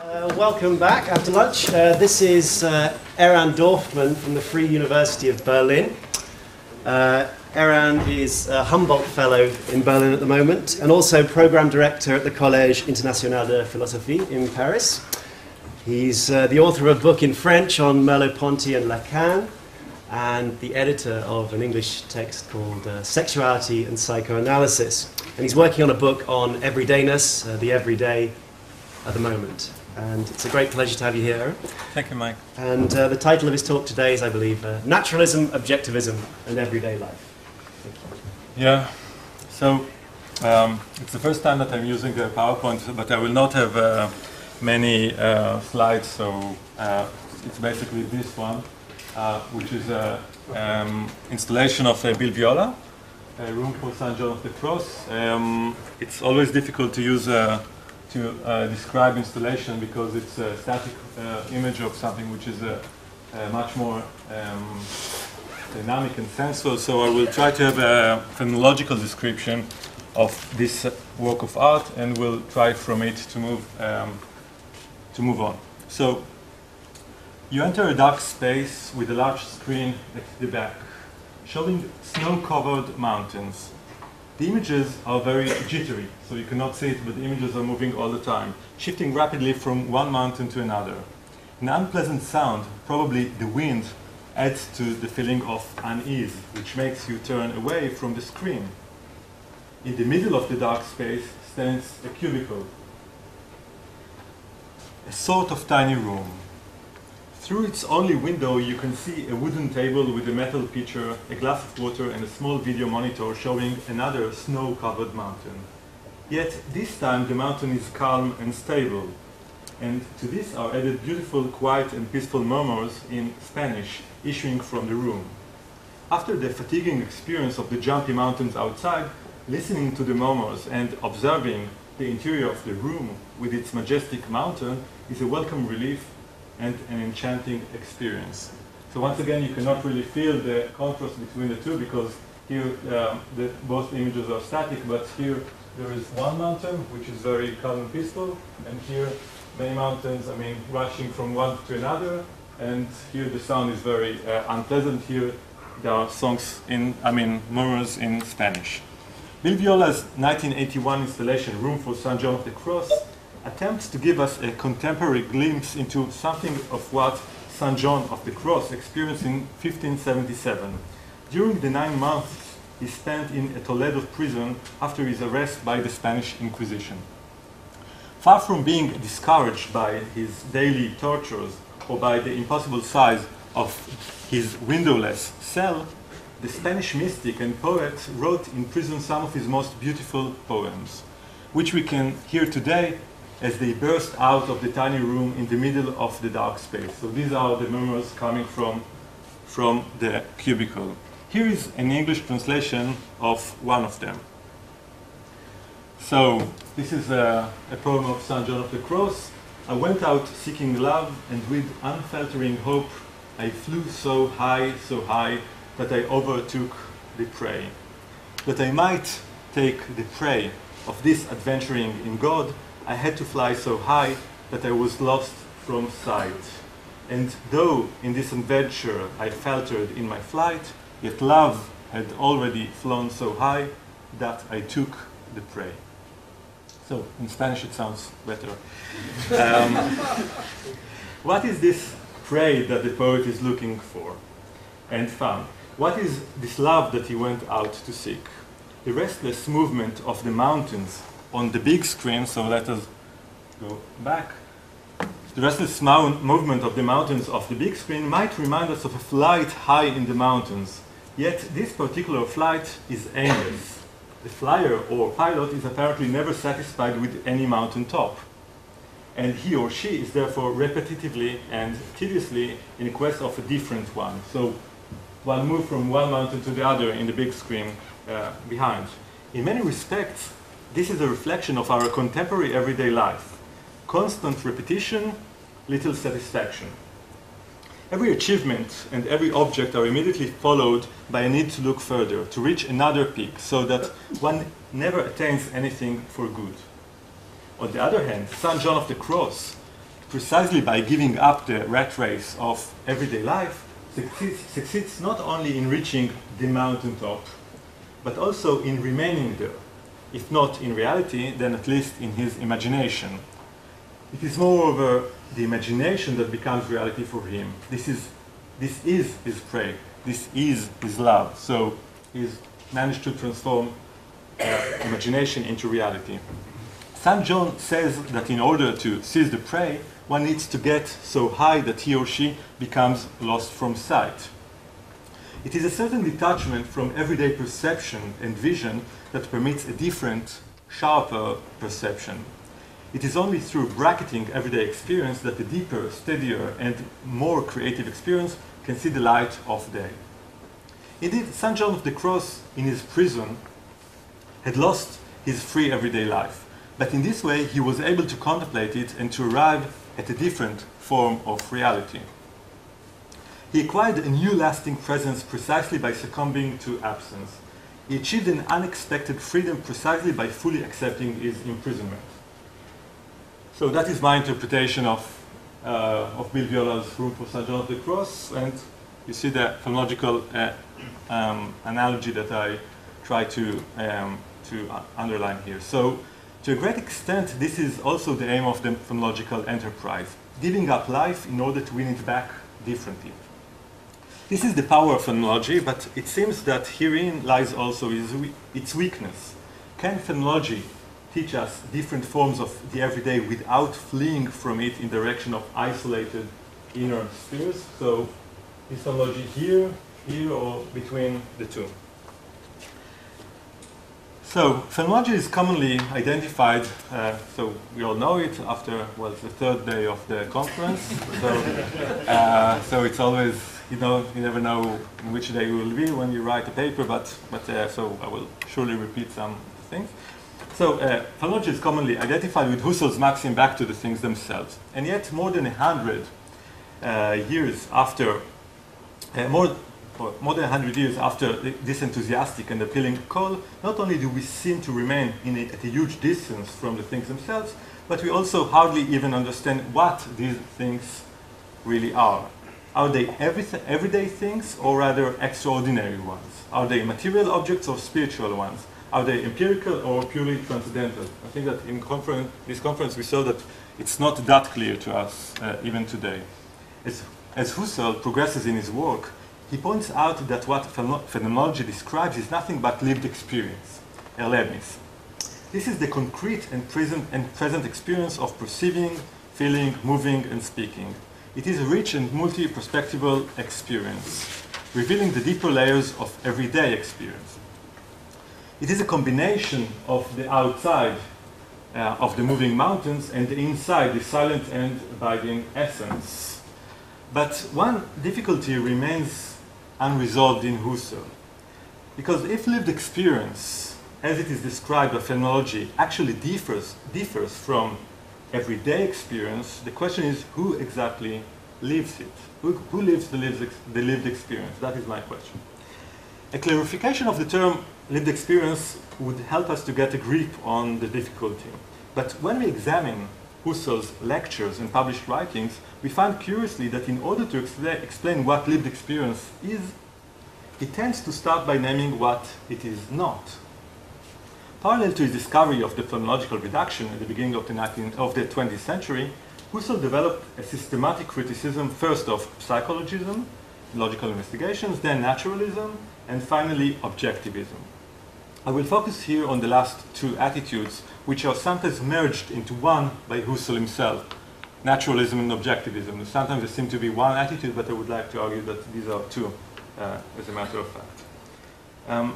Welcome back after lunch. This is Eran Dorfman from the Free University of Berlin. Eran is a Humboldt Fellow in Berlin at the moment and also Program Director at the Collège International de Philosophie in Paris. He's the author of a book in French on Merleau-Ponty and Lacan and the editor of an English text called Sexuality and Psychoanalysis. And he's working on a book on everydayness, the everyday at the moment. And it's a great pleasure to have you here, Eran. Thank you, Mike. And the title of his talk today is, I believe, Naturalism, Objectivism, and Everyday Life. Thank you. Yeah, so it's the first time that I'm using the PowerPoint, but I will not have many slides, so it's basically this one, which is an installation of Bill Viola, a room for St. John of the Cross. It's always difficult to use to describe installation because it's a static image of something which is much more dynamic and sensual. So I will try to have a phenological description of this work of art, and we'll try from it to move on. So you enter a dark space with a large screen at the back, showing snow-covered mountains. The images are very jittery, so you cannot see it, but the images are moving all the time, shifting rapidly from one mountain to another. An unpleasant sound, probably the wind, adds to the feeling of unease, which makes you turn away from the screen. In the middle of the dark space stands a cubicle, a sort of tiny room. Through its only window you can see a wooden table with a metal pitcher, a glass of water and a small video monitor showing another snow-covered mountain. Yet this time the mountain is calm and stable, and to this are added beautiful, quiet and peaceful murmurs in Spanish issuing from the room. After the fatiguing experience of the jumpy mountains outside, listening to the murmurs and observing the interior of the room with its majestic mountain is a welcome relief and an enchanting experience. So once again, you cannot really feel the contrast between the two because here both images are static, but here there is one mountain which is very calm and peaceful, and here many mountains, rushing from one to another, and here the sound is very unpleasant. Here there are murmurs in Spanish. Bill Viola's 1981 installation, Room for St. John of the Cross, attempts to give us a contemporary glimpse into something of what St. John of the Cross experienced in 1577. During the 9 months he spent in a Toledo prison after his arrest by the Spanish Inquisition. Far from being discouraged by his daily tortures or by the impossible size of his windowless cell, the Spanish mystic and poet wrote in prison some of his most beautiful poems, which we can hear today as they burst out of the tiny room in the middle of the dark space. So these are the murmurs coming from the cubicle. Here is an English translation of one of them. So this is a poem of St. John of the Cross. I went out seeking love, and with unfaltering hope I flew so high, that I overtook the prey. That I might take the prey of this adventuring in God, I had to fly so high that I was lost from sight. And though in this adventure I faltered in my flight, yet love had already flown so high that I took the prey. So in Spanish it sounds better. What is this prey that the poet is looking for and found? What is this love that he went out to seek? The restless movement of the mountains on the big screen, so let us go back. The restless movement of the mountains of the big screen might remind us of a flight high in the mountains. Yet this particular flight is aimless. The flyer or pilot is apparently never satisfied with any mountain top. And he or she is therefore repetitively and tediously in quest of a different one. So one move from one mountain to the other in the big screen behind. In many respects, this is a reflection of our contemporary everyday life. Constant repetition, little satisfaction. Every achievement and every object are immediately followed by a need to look further, to reach another peak, so that one never attains anything for good. On the other hand, St. John of the Cross precisely by giving up the rat race of everyday life, succeeds not only in reaching the mountaintop, but also in remaining there, if not in reality, then at least in his imagination. It is moreover the imagination that becomes reality for him. This is his prey. This is his love. So he's managed to transform imagination into reality. St. John says that in order to seize the prey, one needs to get so high that he or she becomes lost from sight. It is a certain detachment from everyday perception and vision that permits a different, sharper perception. It is only through bracketing everyday experience that the deeper, steadier, and more creative experience can see the light of day. Indeed, St. John of the Cross, in his prison, had lost his free everyday life. But in this way, he was able to contemplate it and to arrive at a different form of reality. He acquired a new lasting presence precisely by succumbing to absence. He achieved an unexpected freedom precisely by fully accepting his imprisonment. So that is my interpretation of Bill Viola's Room for St. John of the Cross, and you see the phonological analogy that I try to underline here. So, to a great extent, this is also the aim of the phonological enterprise, giving up life in order to win it back differently. This is the power of phonology, but it seems that herein lies also its weakness. Can phonology teach us different forms of the everyday without fleeing from it in direction of isolated inner spheres? So, is phonology here, or between the two? So, phonology is commonly identified, so we all know it after, well, the third day of the conference. So it's always, you never know in which day you will be when you write a paper, but so I will surely repeat some things. So, phonology is commonly identified with Husserl's maxim back to the things themselves. And yet, more than 100 years after, more than 100 years after this enthusiastic and appealing call, not only do we seem to remain at a huge distance from the things themselves, but we also hardly even understand what these things really are. Are they everyday things, or rather extraordinary ones? Are they material objects or spiritual ones? Are they empirical or purely transcendental? I think that in this conference we saw that it's not that clear to us even today. As Husserl progresses in his work, he points out that what phenomenology describes is nothing but lived experience, Erlebnis. This is the concrete and present experience of perceiving, feeling, moving, and speaking. It is a rich and multi-perspectival experience, revealing the deeper layers of everyday experience. It is a combination of the outside of the moving mountains and the inside, the silent and abiding essence. But one difficulty remains unresolved in Husserl. Because if lived experience, as it is described by phenomenology, actually differs from everyday experience, the question is who exactly lives it? Who lives the lived experience? That is my question. A clarification of the term lived experience would help us to get a grip on the difficulty. But when we examine Husserl's lectures and published writings, we find curiously that in order to explain what lived experience is, he tends to start by naming what it is not. Parallel to his discovery of the phenomenological reduction at the beginning of the 20th century, Husserl developed a systematic criticism first of psychologism, logical investigations, then naturalism, and finally objectivism. I will focus here on the last two attitudes, which are sometimes merged into one by Husserl himself, naturalism and objectivism. Sometimes there seem to be one attitude, but I would like to argue that these are two, as a matter of fact.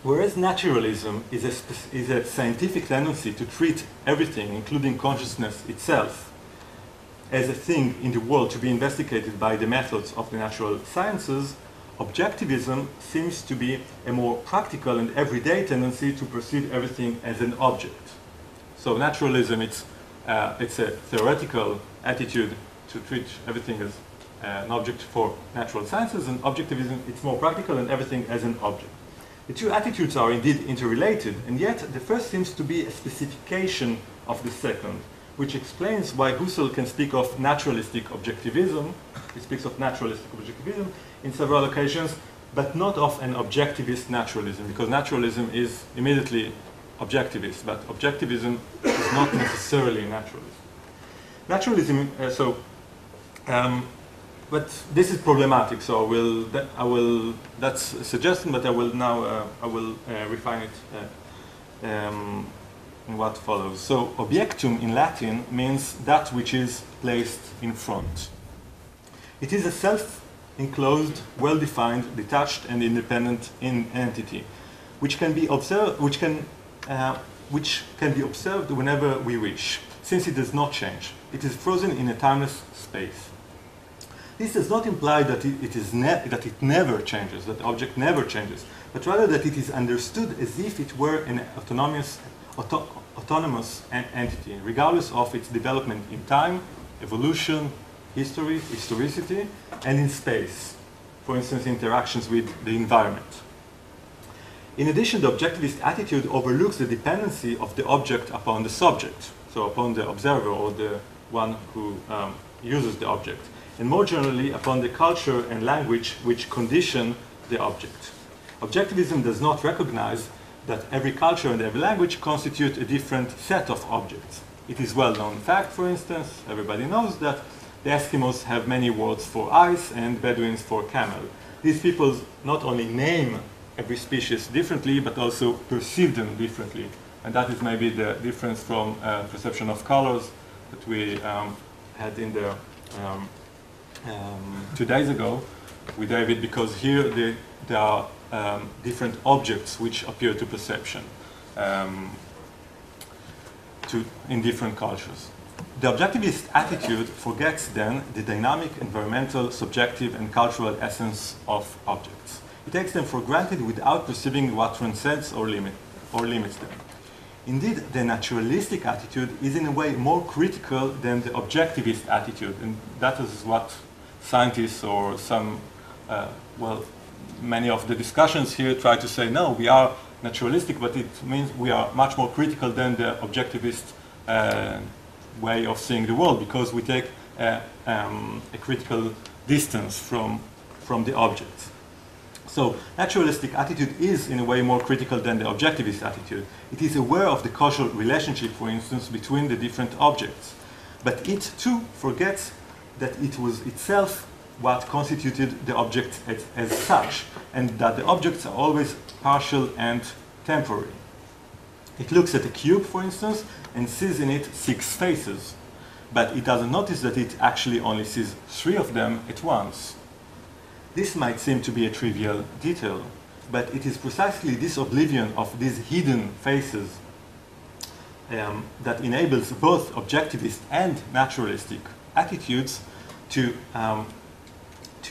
Whereas naturalism is a scientific tendency to treat everything, including consciousness itself, as a thing in the world to be investigated by the methods of the natural sciences, objectivism seems to be a more practical and everyday tendency to perceive everything as an object. So naturalism, it's a theoretical attitude to treat everything as an object for natural sciences, and objectivism, it's more practical and everything as an object. The two attitudes are indeed interrelated, and yet the first seems to be a specification of the second. which explains why Husserl can speak of naturalistic objectivism. He speaks of naturalistic objectivism in several occasions, but not of an objectivist naturalism, because naturalism is immediately objectivist, but objectivism is not necessarily naturalism. Naturalism, but this is problematic, so that's a suggestion, but I will now, refine it in what follows. So, objectum in Latin means that which is placed in front. It is a self-enclosed, well-defined, detached, and independent entity, which can be observed, which can be observed whenever we wish, since it does not change. It is frozen in a timeless space. This does not imply that it never changes, that the object never changes, but rather that it is understood as if it were an autonomous entity, regardless of its development in time, evolution, history, historicity, and in space, for instance, interactions with the environment. In addition, the objectivist attitude overlooks the dependency of the object upon the subject, so upon the observer or the one who uses the object, and more generally upon the culture and language which condition the object. Objectivism does not recognize that every culture and every language constitute a different set of objects. It is well-known fact, for instance, everybody knows that the Eskimos have many words for ice and Bedouins for camel. These peoples not only name every species differently, but also perceive them differently. And that is maybe the difference from perception of colors that we had in the 2 days ago with David, because here there are different objects which appear to perception in different cultures. The objectivist attitude forgets then the dynamic, environmental, subjective, and cultural essence of objects. It takes them for granted without perceiving what transcends or limits them. Indeed, the naturalistic attitude is in a way more critical than the objectivist attitude, and that is what scientists or many of the discussions here try to say, no, we are naturalistic, but it means we are much more critical than the objectivist way of seeing the world, because we take a critical distance from the object. So, naturalistic attitude is in a way more critical than the objectivist attitude. It is aware of the causal relationship, for instance, between the different objects. But it too forgets that it was itself what constituted the object as such, and that the objects are always partial and temporary. It looks at a cube, for instance, and sees in it 6 faces, but it doesn't notice that it actually only sees 3 of them at once. This might seem to be a trivial detail, but it is precisely this oblivion of these hidden faces that enables both objectivist and naturalistic attitudes to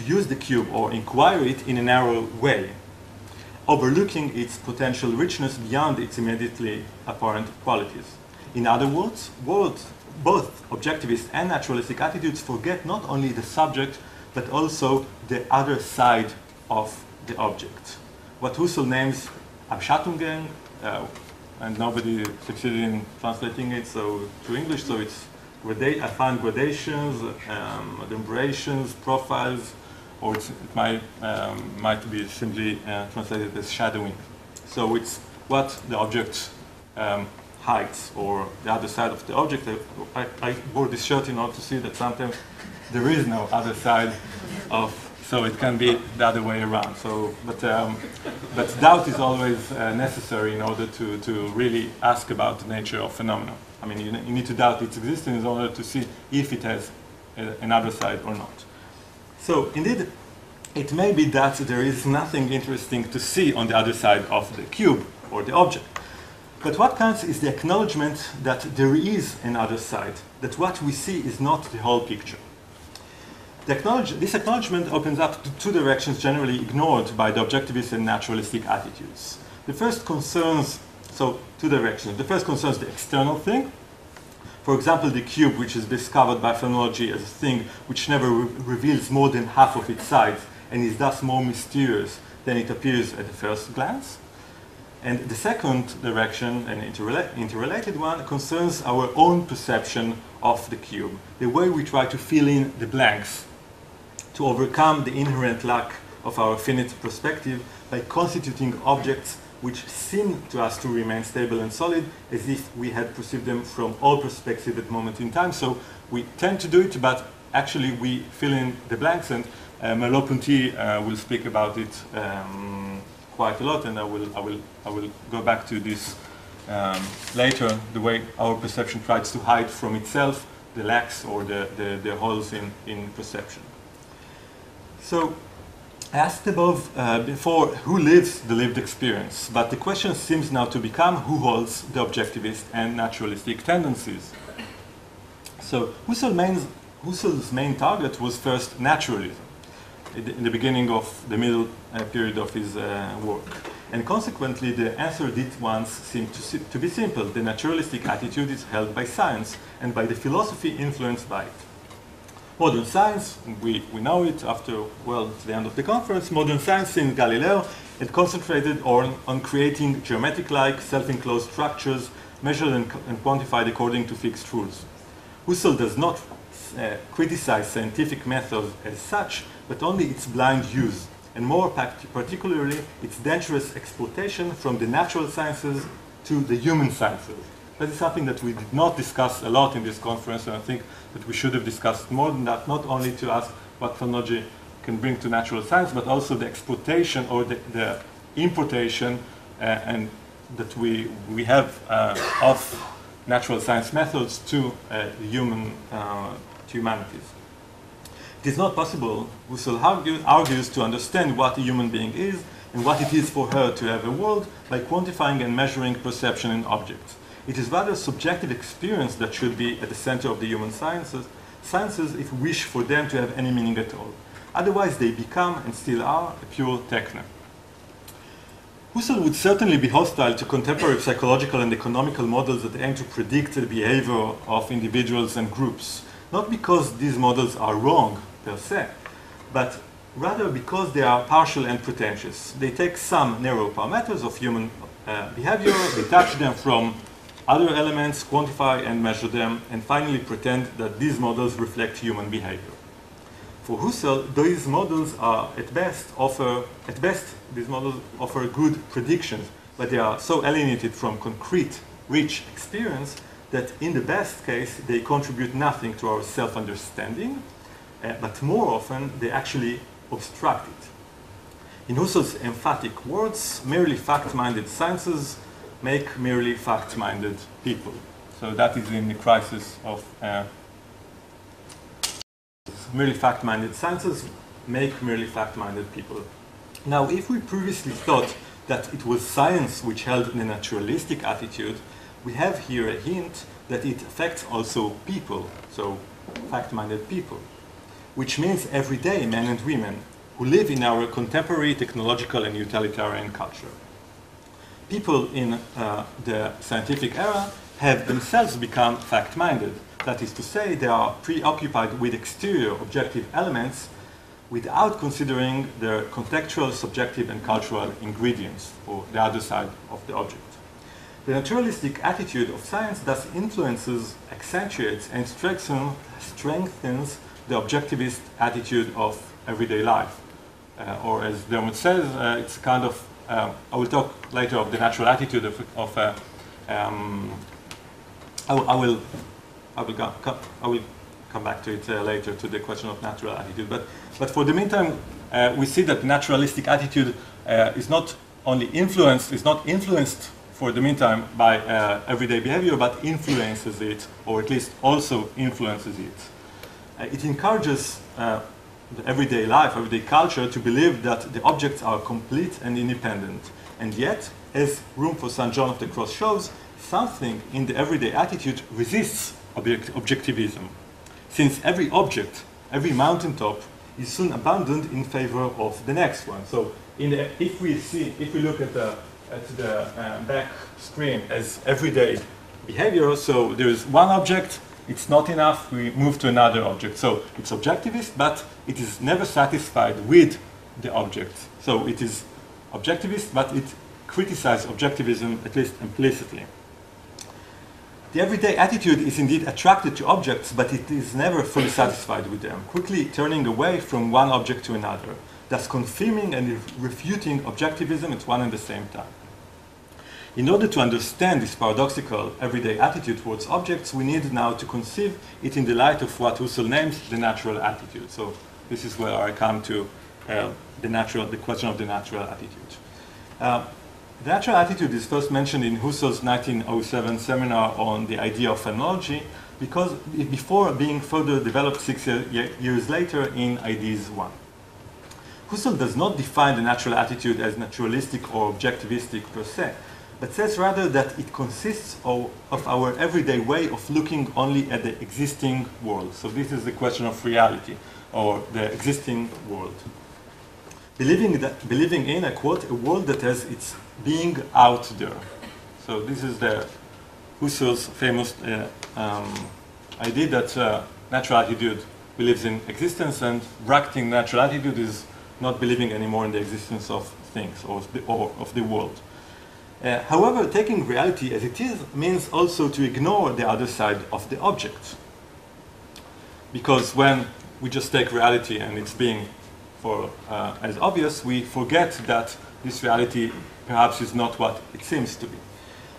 use the cube or inquire it in a narrow way, overlooking its potential richness beyond its immediately apparent qualities. In other words, both objectivist and naturalistic attitudes forget not only the subject, but also the other side of the object. What Husserl names Abschattungen, and nobody succeeded in translating it to English, so it's I find gradations, adumbrations, profiles, or it might be simply translated as shadowing. So it's what the object hides, or the other side of the object. I wore this shirt in order to see that sometimes there is no other side of, so it can be the other way around. So, but doubt is always necessary in order to really ask about the nature of phenomena. I mean, you need to doubt its existence in order to see if it has another side or not. So, indeed, it may be that there is nothing interesting to see on the other side of the cube or the object. But what counts is the acknowledgement that there is another side, that what we see is not the whole picture. This acknowledgement opens up to 2 directions generally ignored by the objectivist and naturalistic attitudes. The first concerns, so 2 directions. The first concerns the external thing. For example, the cube, which is discovered by phenomenology as a thing which never reveals more than half of its sides and is thus more mysterious than it appears at the first glance. And the second direction, an interrelated one, concerns our own perception of the cube, the way we try to fill in the blanks, to overcome the inherent lack of our finite perspective by constituting objects which seem to us to remain stable and solid, as if we had perceived them from all perspectives at the moment in time. So we tend to do it, but actually we fill in the blanks, and Merleau-Ponty will speak about it quite a lot, and I will go back to this later, the way our perception tries to hide from itself the lacks or the holes in perception. So I asked above before who lives the lived experience, but the question seems now to become who holds the objectivist and naturalistic tendencies. So Husserl's main target was first naturalism, in the beginning of the middle period of his work. And consequently, the answer did once seem to be simple. The naturalistic attitude is held by science and by the philosophy influenced by it. Modern science, we know it after, well, it's the end of the conference, modern science since Galileo had concentrated on creating geometric-like, self-enclosed structures measured and quantified according to fixed rules. Husserl does not criticize scientific methods as such, but only its blind use, and more particularly its dangerous exploitation from the natural sciences to the human sciences. That is something that we did not discuss a lot in this conference, and I think that we should have discussed more than that, not only to ask what phenomenology can bring to natural science, but also the exploitation or the importation and that we have of natural science methods to humanities. It is not possible, Husserl argues, to understand what a human being is and what it is for her to have a world by quantifying and measuring perception in objects. It is rather subjective experience that should be at the center of the human sciences if we wish for them to have any meaning at all. Otherwise, they become, and still are, a pure techno. Husserl would certainly be hostile to contemporary psychological and economical models that aim to predict the behavior of individuals and groups, not because these models are wrong per se, but rather because they are partial and pretentious. They take some narrow parameters of human behavior, detach them from other elements, quantify and measure them, and finally pretend that these models reflect human behavior. For Husserl, these models are these models offer good predictions, but they are so alienated from concrete, rich experience that in the best case, they contribute nothing to our self-understanding, but more often, they actually obstruct it. In Husserl's emphatic words, merely fact-minded sciences make merely fact-minded people. So that is in the crisis of merely fact-minded sciences make merely fact-minded people. Now, if we previously thought that it was science which held the naturalistic attitude, we have here a hint that it affects also people, so fact-minded people, which means everyday men and women who live in our contemporary technological and utilitarian culture. People in the scientific era have themselves become fact-minded. That is to say, they are preoccupied with exterior objective elements without considering their contextual, subjective, and cultural ingredients, or the other side of the object. The naturalistic attitude of science thus influences, accentuates, and strengthens the objectivist attitude of everyday life. Or as Dorfman says, it's kind of, I will talk later of the natural attitude I will come back to it later, to the question of natural attitude. But for the meantime, we see that naturalistic attitude is not influenced for the meantime by everyday behavior, but influences it, or at least also influences it. It encourages the everyday life, everyday culture, to believe that the objects are complete and independent. And yet, as Room for St. John of the Cross shows, something in the everyday attitude resists objectivism, since every object, every mountaintop, is soon abandoned in favor of the next one. So, if we look at the back screen as everyday behavior, so there is one object, it's not enough, we move to another object. So it's objectivist, but it is never satisfied with the object. So it is objectivist, but it criticize objectivism, at least implicitly. The everyday attitude is indeed attracted to objects, but it is never fully satisfied with them, quickly turning away from one object to another, thus confirming and refuting objectivism at one and the same time. In order to understand this paradoxical everyday attitude towards objects, we need now to conceive it in the light of what Husserl names the natural attitude. So this is where I come to the question of the natural attitude. The natural attitude is first mentioned in Husserl's 1907 seminar on the idea of phenomenology, because before being further developed 6 years later in Ideas 1. Husserl does not define the natural attitude as naturalistic or objectivistic per se, but says rather that it consists of our everyday way of looking only at the existing world. So this is the question of reality, or the existing world. Believing in, I quote, a world that has its being out there. So this is the Husserl's famous idea that natural attitude believes in existence, and bracketing natural attitude is not believing anymore in the existence of things or of the world. However, taking reality as it is means also to ignore the other side of the object. Because when we just take reality and its being as obvious, we forget that this reality perhaps is not what it seems to be.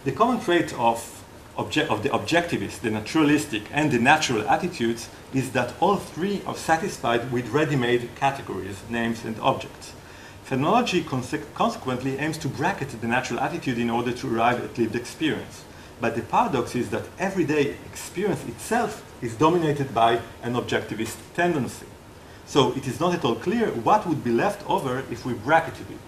The common trait of the objectivist, the naturalistic, and the natural attitudes is that all three are satisfied with ready-made categories, names, and objects. Phenomenology consequently aims to bracket the natural attitude in order to arrive at lived experience. But the paradox is that everyday experience itself is dominated by an objectivist tendency. So it is not at all clear what would be left over if we bracketed it.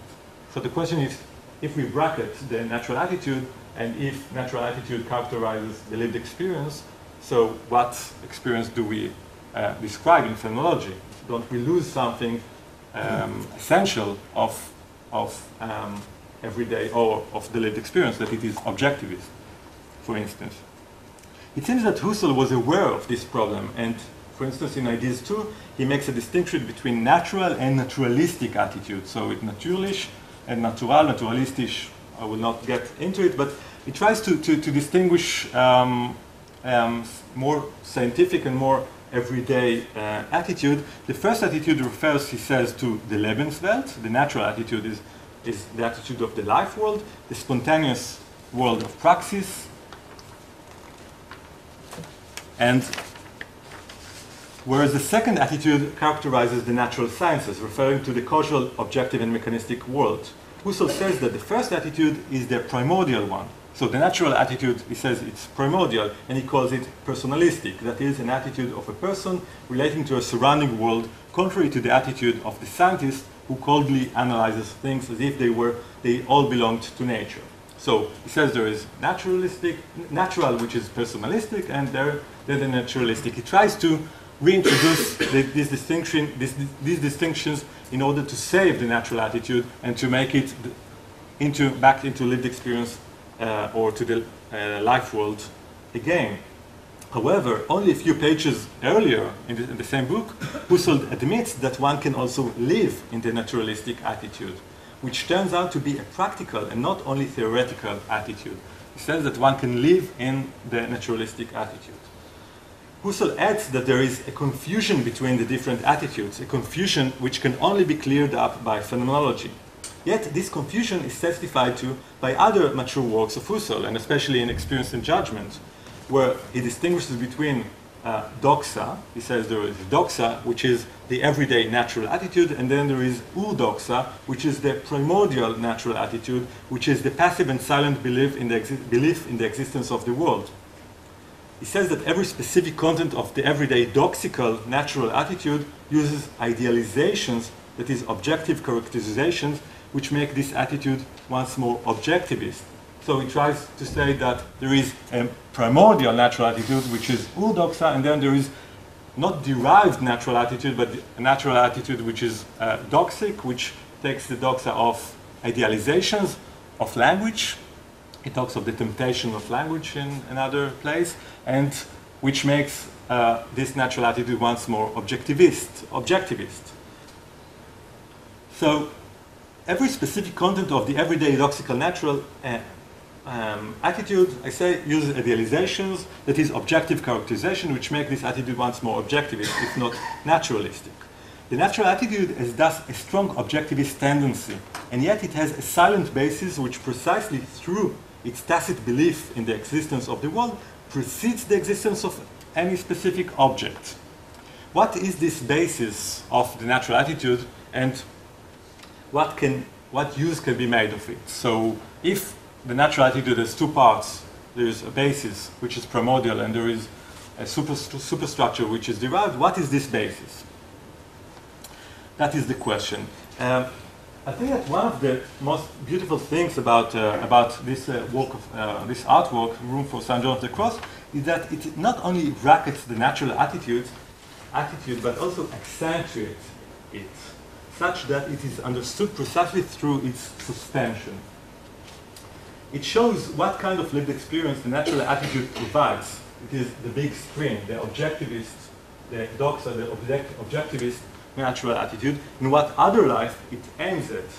So the question is, if we bracket the natural attitude, and if natural attitude characterizes the lived experience, so what experience do we describe in phenomenology? Don't we lose something essential of everyday or of the lived experience, that it is objectivist, for instance? It seems that Husserl was aware of this problem, and for instance, in Ideas 2, he makes a distinction between natural and naturalistic attitude. So it's natürlich and natural, naturalistisch, I will not get into it, but he tries to distinguish more scientific and more everyday attitude. The first attitude refers, he says, to the Lebenswelt. The natural attitude is the attitude of the life world, the spontaneous world of praxis, and whereas the second attitude characterizes the natural sciences, referring to the causal, objective, and mechanistic world. Husserl says that the first attitude is the primordial one. So the natural attitude, he says it's primordial, and he calls it personalistic. That is, an attitude of a person relating to a surrounding world, contrary to the attitude of the scientist who coldly analyzes things as if they all belonged to nature. So he says there is natural, which is personalistic, and there's the naturalistic. He tries to reintroduce these distinctions in order to save the natural attitude and to make it back into lived experience or to the life world again. However, only a few pages earlier in the same book, Husserl admits that one can also live in the naturalistic attitude, which turns out to be a practical and not only theoretical attitude. He says that one can live in the naturalistic attitude. Husserl adds that there is a confusion between the different attitudes, a confusion which can only be cleared up by phenomenology. Yet this confusion is testified to by other mature works of Husserl, and especially in Experience and Judgment, where he distinguishes between doxa. He says there is doxa, which is the everyday natural attitude, and then there is urdoxa, which is the primordial natural attitude, which is the passive and silent belief in the existence of the world. He says that every specific content of the everyday doxical natural attitude uses idealizations, that is, objective characterizations, which make this attitude once more objectivist. So he tries to say that there is a primordial natural attitude, which is urdoxa, and then there is not derived natural attitude, but a natural attitude which is doxic, which takes the doxa of idealizations of language. He talks of the temptation of language in another place, and which makes this natural attitude once more objectivist. So every specific content of the everyday lexical natural attitude, I say, uses idealizations, that is objective characterization, which make this attitude once more objectivist, if not naturalistic. The natural attitude is thus a strong objectivist tendency, and yet it has a silent basis which precisely through its tacit belief in the existence of the world precedes the existence of any specific object. What is this basis of the natural attitude, and what use can be made of it? So if the natural attitude has two parts, there is a basis which is primordial and there is a superstructure which is derived, what is this basis? That is the question. I think that one of the most beautiful things about this this artwork, Room for St. John of the Cross, is that it not only brackets the natural attitude, but also accentuates it, such that it is understood precisely through its suspension. It shows what kind of lived experience the natural attitude provides. It is the big screen, the objectivist, the doxa, the objectivist natural attitude, and what other life it aims at,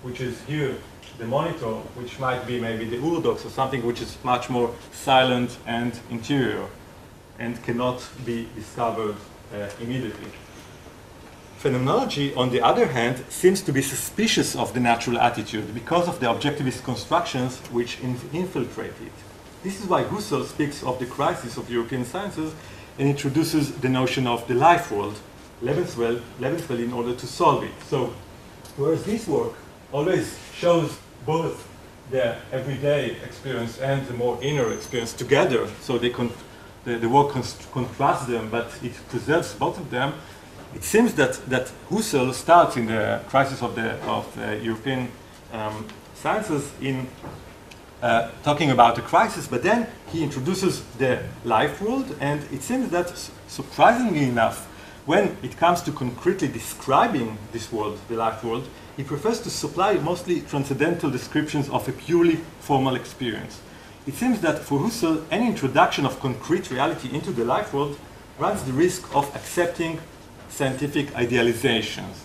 which is here the monitor, which might be maybe the urdox or something which is much more silent and interior and cannot be discovered immediately. Phenomenology, on the other hand, seems to be suspicious of the natural attitude because of the objectivist constructions which infiltrate it. This is why Husserl speaks of the crisis of European sciences and introduces the notion of the life world, Lebenswelt, in order to solve it. So, whereas this work always shows both the everyday experience and the more inner experience together, so the work contrasts them, but it preserves both of them. It seems that Husserl starts in the crisis of the European sciences in talking about the crisis, but then he introduces the life world, and it seems that, surprisingly enough, when it comes to concretely describing this world, the life world, he prefers to supply mostly transcendental descriptions of a purely formal experience. It seems that for Husserl, any introduction of concrete reality into the life world runs the risk of accepting scientific idealizations,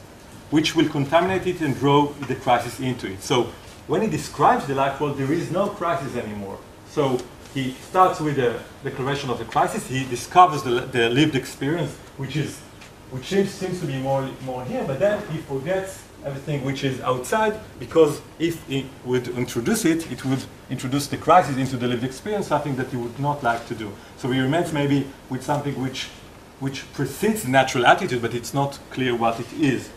which will contaminate it and draw the crisis into it. So when he describes the life world, there is no crisis anymore. So he starts with the declaration of the crisis, he discovers the lived experience, which seems to be more here, but then he forgets everything which is outside, because if he would introduce it, it would introduce the crisis into the lived experience, something that he would not like to do. So he remains maybe with something which precedes the natural attitude, but it's not clear what it is.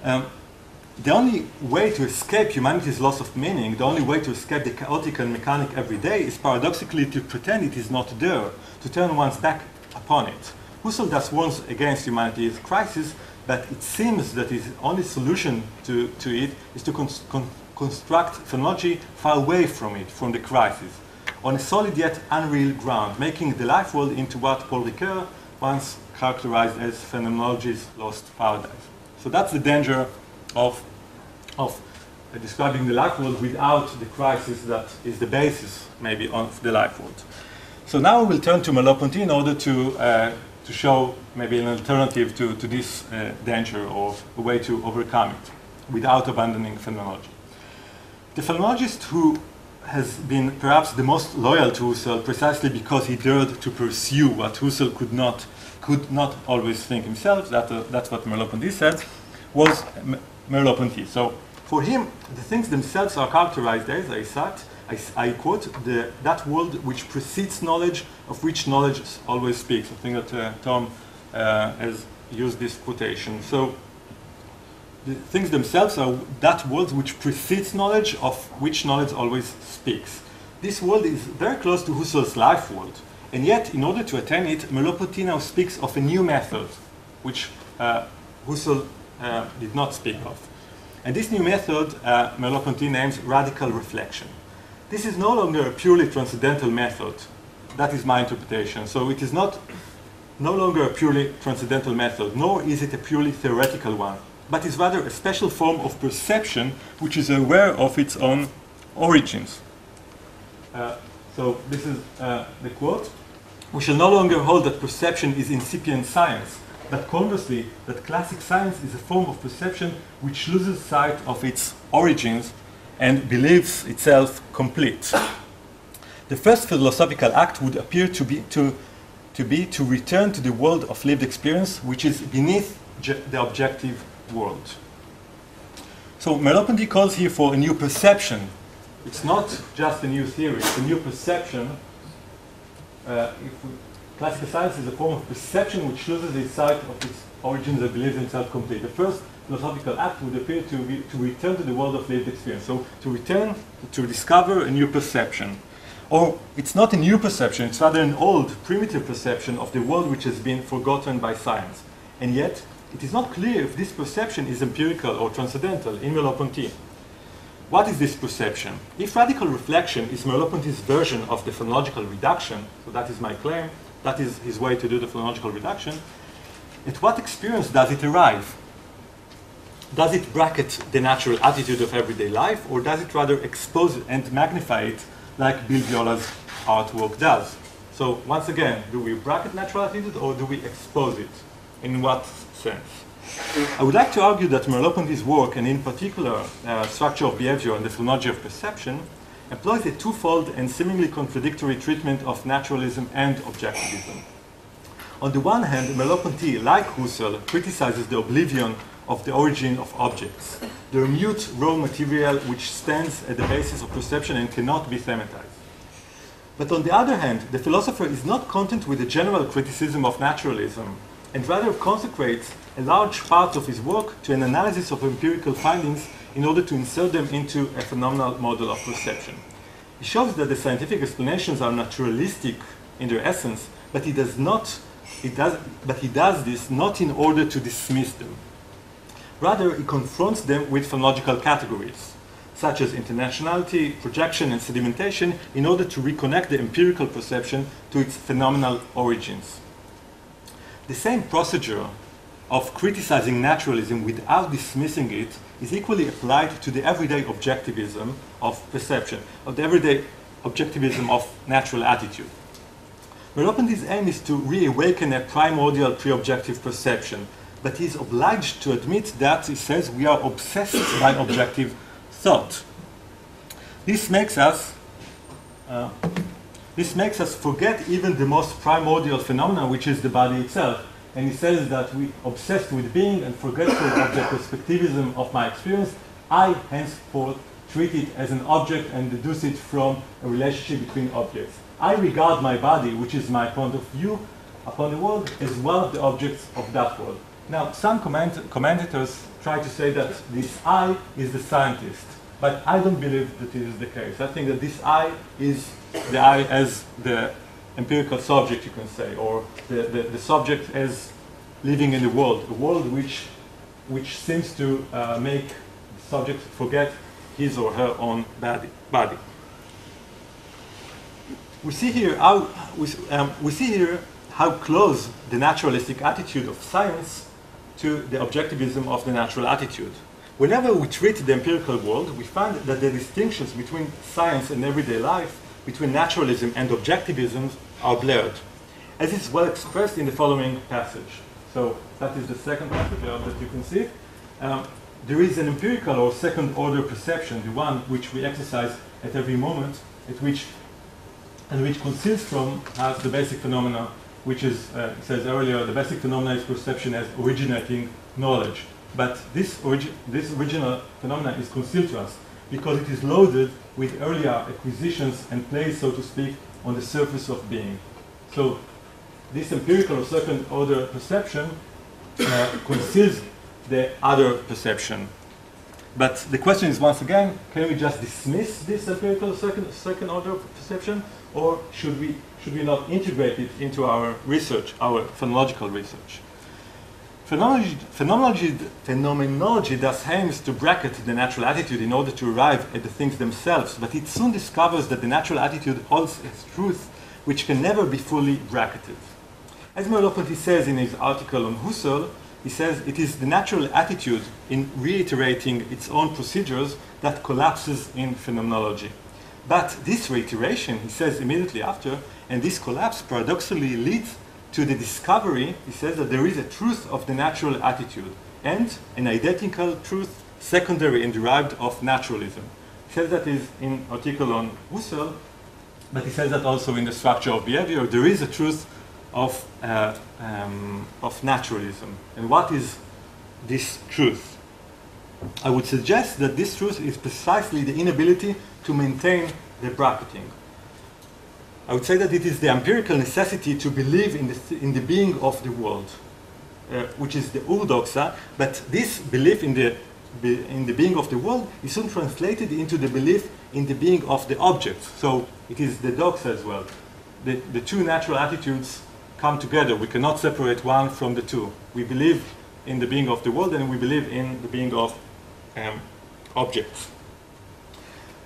The only way to escape humanity's loss of meaning, the only way to escape the chaotic and mechanic everyday is paradoxically to pretend it is not there, to turn one's back upon it. Husserl thus warns against humanity's crisis, but it seems that his only solution to it is to construct phenomenology far away from it, from the crisis, on a solid yet unreal ground, making the life world into what Paul Ricoeur once characterized as phenomenology's lost paradise. So that's the danger of describing the life world without the crisis that is the basis, maybe, of the life world. So now we'll turn to Merleau-Ponty in order to show maybe an alternative to this danger, or a way to overcome it without abandoning phenomenology. The phenomenologist who has been perhaps the most loyal to Husserl precisely because he dared to pursue what Husserl could not always think himself, that's what Merleau-Ponty said, was Merleau-Ponty. So for him, the things themselves are characterized as, I quote, that world which precedes knowledge, of which knowledge always speaks. I think that Tom has used this quotation. So the things themselves are that world which precedes knowledge, of which knowledge always speaks. This world is very close to Husserl's life world, and yet, in order to attain it, Merleau-Ponty now speaks of a new method, which Husserl did not speak of. And this new method, Merleau-Ponty names radical reflection. This is no longer a purely transcendental method. That is my interpretation. So it is no longer a purely transcendental method, nor is it a purely theoretical one, but is rather a special form of perception which is aware of its own origins. So this is the quote. We shall no longer hold that perception is incipient science, but conversely, that classic science is a form of perception which loses sight of its origins and believes itself complete. The first philosophical act would appear to be to return to the world of lived experience, which is beneath the objective world. So Merleau-Ponty calls here for a new perception. It's not just a new theory, it's a new perception. Classical science is a form of perception which loses its sight of its origins and believes itself complete. The first philosophical act would appear to return to the world of lived experience. So to return, to discover a new perception. Or it's not a new perception, it's rather an old, primitive perception of the world which has been forgotten by science. And yet, it is not clear if this perception is empirical or transcendental in Merleau-Ponty. What is this perception? If radical reflection is Merleau-Ponty's version of the phenomenological reduction, so that is my claim, that is his way to do the phenomenological reduction, at what experience does it arrive? Does it bracket the natural attitude of everyday life, or does it rather expose it and magnify it like Bill Viola's artwork does? So once again, do we bracket natural attitude or do we expose it? In what sense? I would like to argue that Merleau-Ponty's work, and in particular structure of behavior and the phenomenology of perception, employs a twofold and seemingly contradictory treatment of naturalism and objectivism. On the one hand, Merleau-Ponty, like Husserl, criticizes the oblivion of the origin of objects, the remote raw material which stands at the basis of perception and cannot be thematized. But on the other hand, the philosopher is not content with a general criticism of naturalism, and rather consecrates a large part of his work to an analysis of empirical findings in order to insert them into a phenomenal model of perception. He shows that the scientific explanations are naturalistic in their essence, but he does this not in order to dismiss them. Rather, he confronts them with phonological categories, such as internationality, projection, and sedimentation, in order to reconnect the empirical perception to its phenomenal origins. The same procedure of criticizing naturalism without dismissing it is equally applied to the everyday objectivism of perception, or the everyday objectivism of natural attitude. Merleau-Ponty's aim is to reawaken a primordial pre-objective perception, but he is obliged to admit that, he says, we are obsessed by objective thought. This makes us forget even the most primordial phenomenon, which is the body itself. And he says that we obsessed with being and forgetful of the perspectivism of my experience, I henceforth treat it as an object and deduce it from a relationship between objects. I regard my body, which is my point of view upon the world, as one of the objects of that world. Now, some commentators try to say that this I is the scientist, but I don't believe that it is the case. I think that this I is the I as the empirical subject, you can say, or the subject as living in the world, a world which seems to make the subject forget his or her own body. We see here how close the naturalistic attitude of science to the objectivism of the natural attitude. Whenever we treat the empirical world, we find that the distinctions between science and everyday life, between naturalism and objectivism, are blurred, as is well expressed in the following passage. So that is the second passage that you can see. There is an empirical or second-order perception, the one which we exercise at every moment, which conceals from us the basic phenomena, which is, it says earlier, the basic phenomena is perception as originating knowledge. But this original phenomena is concealed to us because it is loaded with earlier acquisitions and plays, so to speak, on the surface of being. So this empirical or second-order perception conceals the other perception. But the question is, once again, can we just dismiss this empirical second-order perception, or should we not integrate it into our research, our phenomenological research? Phenomenology thus aims to bracket the natural attitude in order to arrive at the things themselves, but it soon discovers that the natural attitude holds a truth which can never be fully bracketed. As Merleau-Ponty says in his article on Husserl, he says it is the natural attitude in reiterating its own procedures that collapses in phenomenology. But this reiteration, he says immediately after, and this collapse paradoxically leads to the discovery, he says that there is a truth of the natural attitude and an identical truth secondary and derived of naturalism. He says that is in an article on Husserl, but he says that also in the structure of behavior. There is a truth of naturalism. And what is this truth? I would suggest that this truth is precisely the inability to maintain the bracketing. I would say that it is the empirical necessity to believe in the being of the world, which is the urdoxa, but this belief in the being of the world is soon translated into the belief in the being of the object. So it is the doxa as well. The two natural attitudes come together. We cannot separate one from the two. We believe in the being of the world and we believe in the being of objects.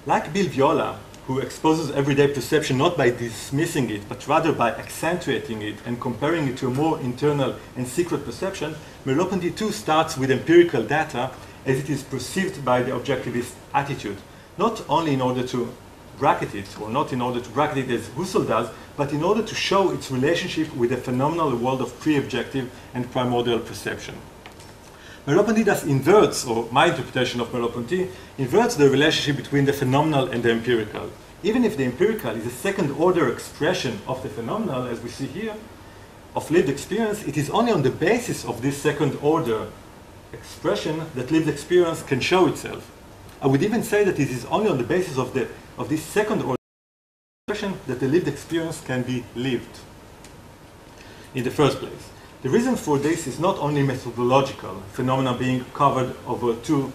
Like Bill Viola, who exposes everyday perception not by dismissing it, but rather by accentuating it and comparing it to a more internal and secret perception, Merleau-Ponty too starts with empirical data as it is perceived by the objectivist attitude, not only in order to bracket it, or not in order to bracket it as Husserl does, but in order to show its relationship with the phenomenal world of pre-objective and primordial perception. Merleau-Ponty thus inverts, or my interpretation of Merleau-Ponty, inverts the relationship between the phenomenal and the empirical. Even if the empirical is a second-order expression of the phenomenal, as we see here, of lived experience, it is only on the basis of this second-order expression that lived experience can show itself. I would even say that it is only on the basis of this second-order expression that the lived experience can be lived in the first place. The reason for this is not only methodological, phenomena being covered over too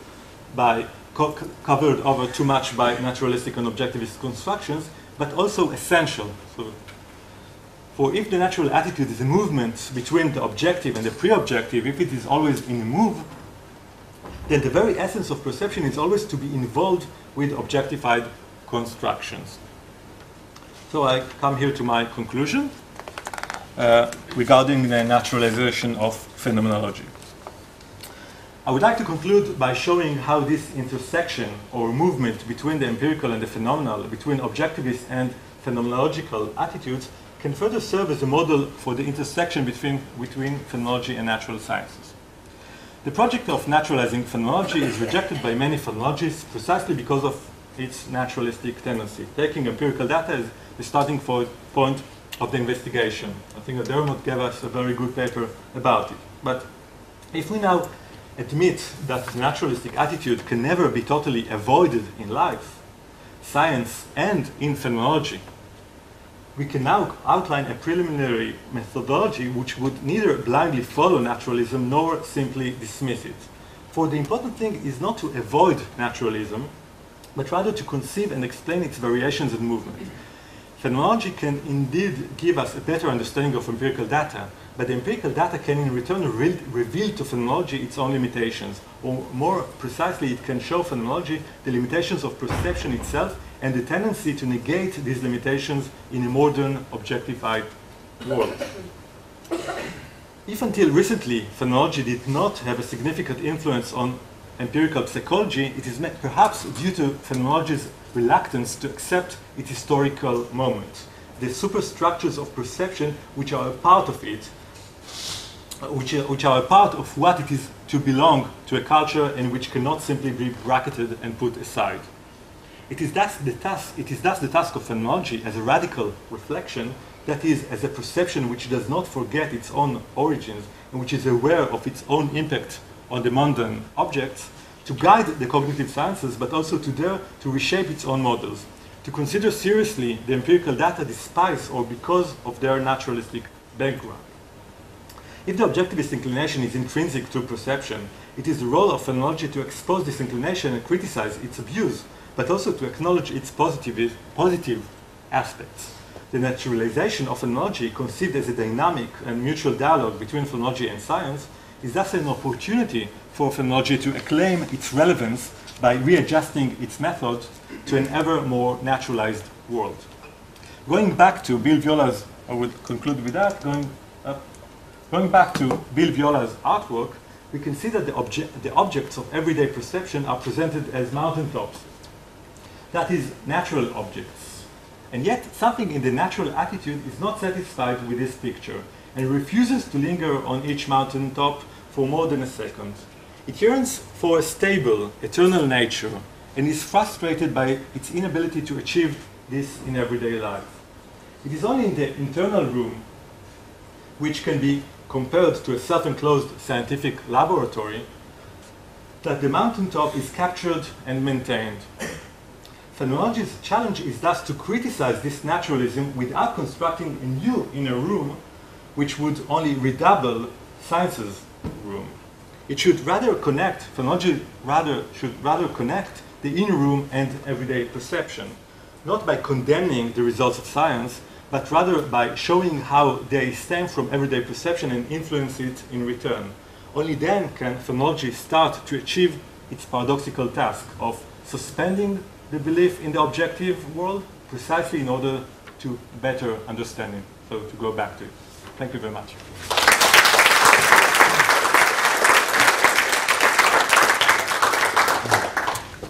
much by naturalistic and objectivist constructions, but also essential. For if the natural attitude is a movement between the objective and the pre-objective, if it is always in a move, then the very essence of perception is always to be involved with objectified constructions. So I come here to my conclusion. Regarding the naturalization of phenomenology. I would like to conclude by showing how this intersection or movement between the empirical and the phenomenal, between objectivist and phenomenological attitudes, can further serve as a model for the intersection between phenomenology and natural sciences. The project of naturalizing phenomenology is rejected by many phenomenologists precisely because of its naturalistic tendency, taking empirical data as the starting point of the investigation. I think that Dorfman gave us a very good paper about it. But if we now admit that the naturalistic attitude can never be totally avoided in life, science, and in phenomenology, we can now outline a preliminary methodology which would neither blindly follow naturalism nor simply dismiss it. For the important thing is not to avoid naturalism, but rather to conceive and explain its variations and movement. Phenomenology can indeed give us a better understanding of empirical data, but the empirical data can in return reveal to phenomenology its own limitations, or more precisely, it can show phenomenology the limitations of perception itself and the tendency to negate these limitations in a modern, objectified world. If until recently phenomenology did not have a significant influence on empirical psychology, it is perhaps due to phenomenology's reluctance to accept its historical moment, the superstructures of perception which are a part of it, which are a part of what it is to belong to a culture and which cannot simply be bracketed and put aside. It is thus the task of phenomenology as a radical reflection, that is, as a perception which does not forget its own origins and which is aware of its own impact on the mundane objects, to guide the cognitive sciences, but also to dare to reshape its own models, to consider seriously the empirical data despite or because of their naturalistic background. If the objectivist inclination is intrinsic to perception, it is the role of phenomenology to expose this inclination and criticize its abuse, but also to acknowledge its positive aspects. The naturalization of phenomenology, conceived as a dynamic and mutual dialogue between phenomenology and science, is thus an opportunity for phenomenology to acclaim its relevance by readjusting its method to an ever more naturalized world. Going back to Bill Viola's, I would conclude with that, going back to Bill Viola's artwork, we can see that the objects of everyday perception are presented as mountaintops. That is, natural objects. And yet, something in the natural attitude is not satisfied with this picture. and refuses to linger on each mountaintop for more than a second. It yearns for a stable, eternal nature, and is frustrated by its inability to achieve this in everyday life. It is only in the internal room, which can be compared to a self-enclosed scientific laboratory, that the mountaintop is captured and maintained. Phenomenology's challenge is thus to criticize this naturalism without constructing a new inner room, which would only redouble science's room. It should rather connect, phenomenology should rather connect the inner room and everyday perception, not by condemning the results of science, but rather by showing how they stem from everyday perception and influence it in return. Only then can phenomenology start to achieve its paradoxical task of suspending the belief in the objective world precisely in order to better understand it. So to go back to it. Thank you very much.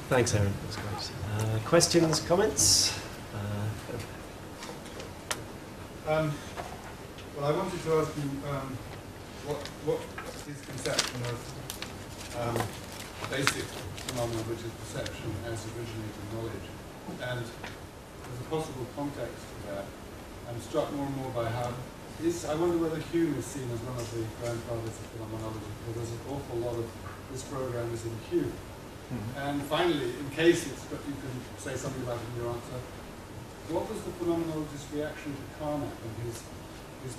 Thanks, Eran. That was great. Questions, comments? Well, I wanted to ask you what his conception of basic phenomena, which is perception as originating knowledge, and there's a possible context to that. I'm struck more and more by how I wonder whether Hume is seen as one of the grandfathers of phenomenology, because there's an awful lot of this program is in Hume. Mm-hmm. And finally, in case but you can say something about it in your answer, what was the phenomenologist's reaction to Carnap and his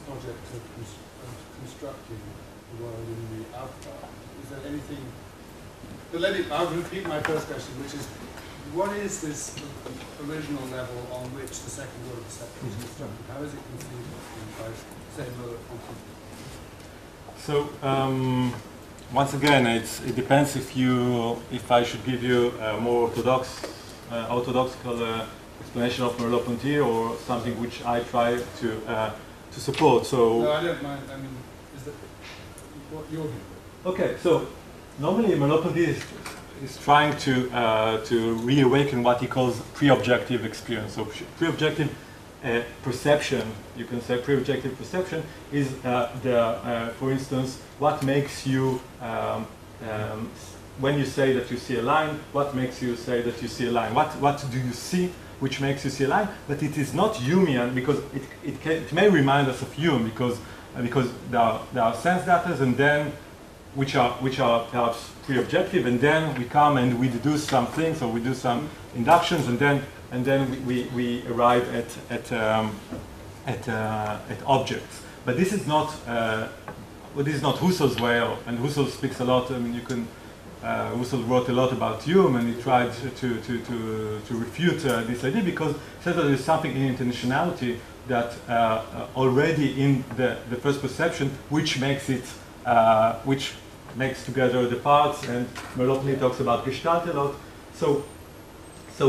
project of constructing the world in the outcast? Is there anything? But I'll repeat my first question, which is, what is this original level on which the second order perception is constructed? How is it conceived by, say, So once again, it depends if I should give you a more orthodoxical explanation of Merleau-Ponty or something which I try to support. So no, I don't mind. I mean, is that what you're doing? Okay, so normally Merleau-Ponty is trying to reawaken what he calls pre-objective experience. So pre-objective perception, you can say pre-objective perception is for instance, what makes you when you say that you see a line, what makes you say that you see a line? What do you see which makes you see a line? But it is not Humean, because it may remind us of Hume, because there are sense data, and then which are perhaps pre-objective, and then we come and we deduce some things, or we do some inductions, and then we arrive at objects. But this is not Husserl's way, and Husserl speaks a lot. I mean, Husserl wrote a lot about Hume, and he tried to refute this idea, because he says that there is something in intentionality that already in the first perception, which makes it, which makes together the parts, and Merleau-Ponty talks about Gestalt a lot. So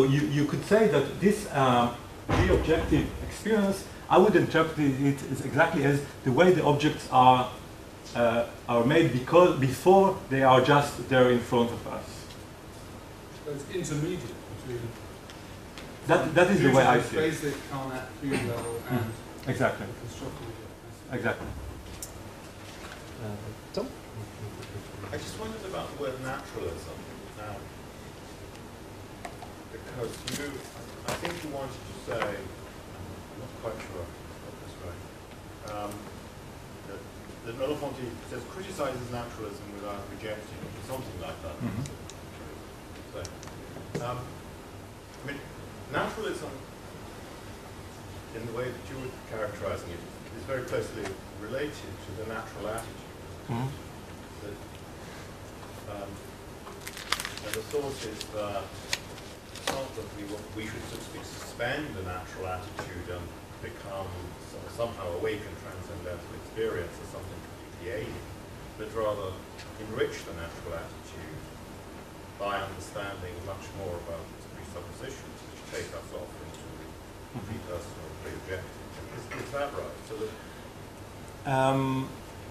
you could say that this pre-objective experience, I would interpret it as exactly as the way the objects are made before they are just there in front of us. So it's intermediate between that is the way I see it. Basic Carnap Hume level and exactly. constructive. Exactly. Tom? I just wondered about the word naturalism now, because I think you wanted to say, I'm not quite sure I got this right, that Merleau-Ponty says criticizes naturalism without rejecting it, or something like that. Mm-hmm. So, I mean, naturalism, in the way that you were characterizing it, is very closely related to the natural attitude. Mm-hmm. And the thought is that it's not that we should sort of speak, suspend the natural attitude and become somehow awake and transcendental experience as something completely alien, but rather enrich the natural attitude by understanding much more about its presuppositions, which take us off into the pre-personal or pre-objective. Is that right? So that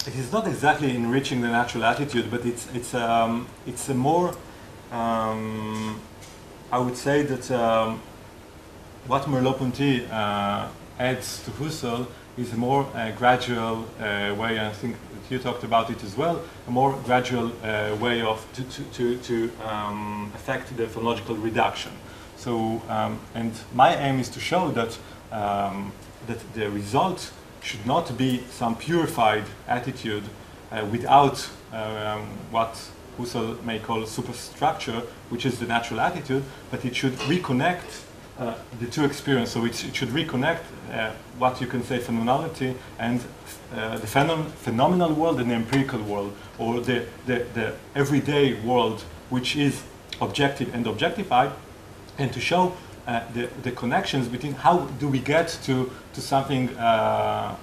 it is not exactly enriching the natural attitude, but it's a more I would say that what Merleau-Ponty adds to Husserl is a more gradual way, and I think that you talked about it as well, a more gradual way of to affect the phonological reduction. So, and my aim is to show that that the result should not be some purified attitude without what Husserl may call superstructure, which is the natural attitude, but it should reconnect the two experiences. So it should reconnect what you can say phenomenality and the phenomenal world and the empirical world, or the everyday world, which is objective and objectified, and to show the connections between how do we get to something, how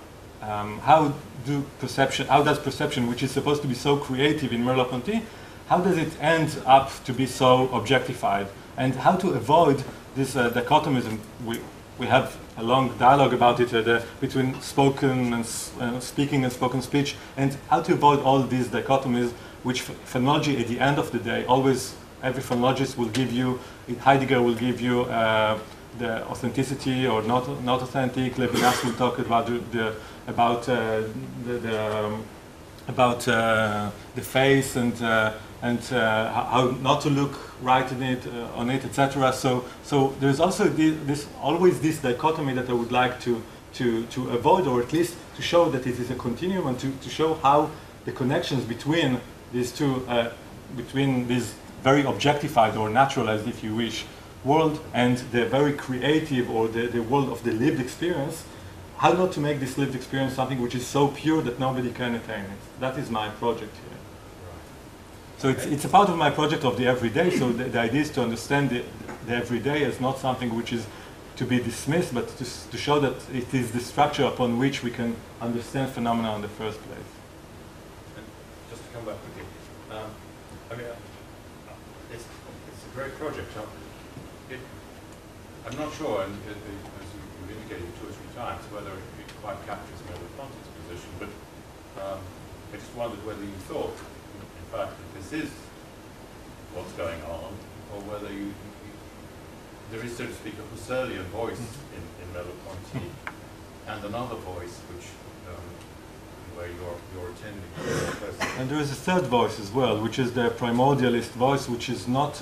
does perception, which is supposed to be so creative in Merleau-Ponty, how does it end up to be so objectified, and how to avoid this dichotomism. We have a long dialogue about it between spoken and speaking and spoken speech, and how to avoid all these dichotomies, which phenomenology at the end of the day, always every phenomenologist will give you, Heidegger will give you the authenticity or not authentic. Levinas will talk about the face and how not to look right on it, etc. So there's also always this dichotomy that I would like to avoid, or at least to show that it is a continuum, and to show how the connections between these two, between this very objectified or naturalized, if you wish, world and the very creative or the world of the lived experience, how not to make this lived experience something which is so pure that nobody can attain it. That is my project here. So it's a part of my project of the everyday. So the idea is to understand the everyday as not something which is to be dismissed, but to show that it is the structure upon which we can understand phenomena in the first place. And just to come back with you, I mean, it's a great project. I'm not sure, and as you've indicated 2 or 3 times, whether it quite captures Merleau-Ponty's position, but I just wondered whether you thought, in fact, that this is what's going on, or whether there is, so to speak, a Husserlian voice in Merleau-Ponty, and another voice which where you're attending. And there is a third voice as well, which is the primordialist voice, which is not,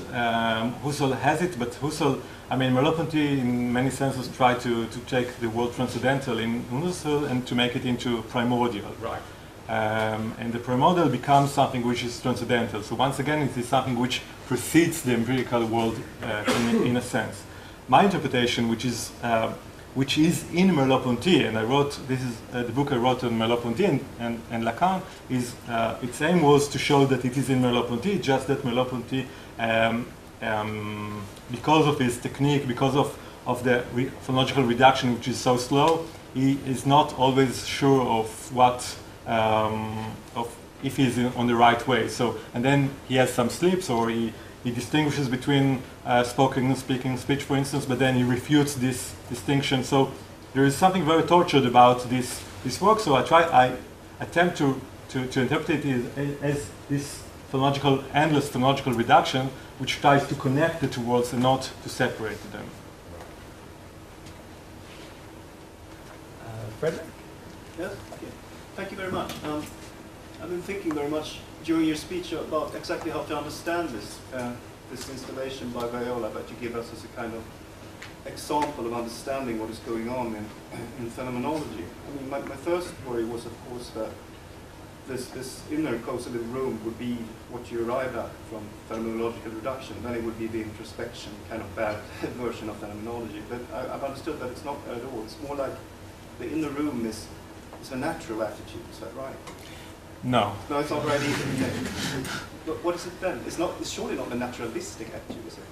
Husserl has it, but Husserl, I mean, Merleau-Ponty in many senses tried to take the word transcendental in Husserl and to make it into primordial. Right. And the primordial becomes something which is transcendental. So once again, it is something which precedes the empirical world in a sense. My interpretation, which is in Merleau-Ponty, and I wrote, this is the book I wrote on Merleau-Ponty and Lacan, is its aim was to show that it is in Merleau-Ponty, just that Merleau-Ponty, because of his technique, because of the phonological reduction, which is so slow, he is not always sure of what, if he's on the right way. So, and then he has some slips, or he distinguishes between spoken and speaking speech, for instance, but then he refutes this distinction. So there is something very tortured about this work. So I attempt to interpret it as this endless phonological reduction, which tries to connect the two worlds and not to separate them. Frederick? Yes, okay. Thank you very much. I've been thinking very much during your speech about exactly how to understand this installation by Viola that you give us as a kind of example of understanding what is going on in phenomenology. I mean, my first worry was, of course, that this inner cozy little room would be what you arrive at from phenomenological reduction. Then it would be the introspection, kind of bad version of phenomenology. But I've understood that it's not at all. It's more like the inner room is a natural attitude. Is that right? No. No, it's not right either. But what is it then? It's surely not the naturalistic attitude, is it?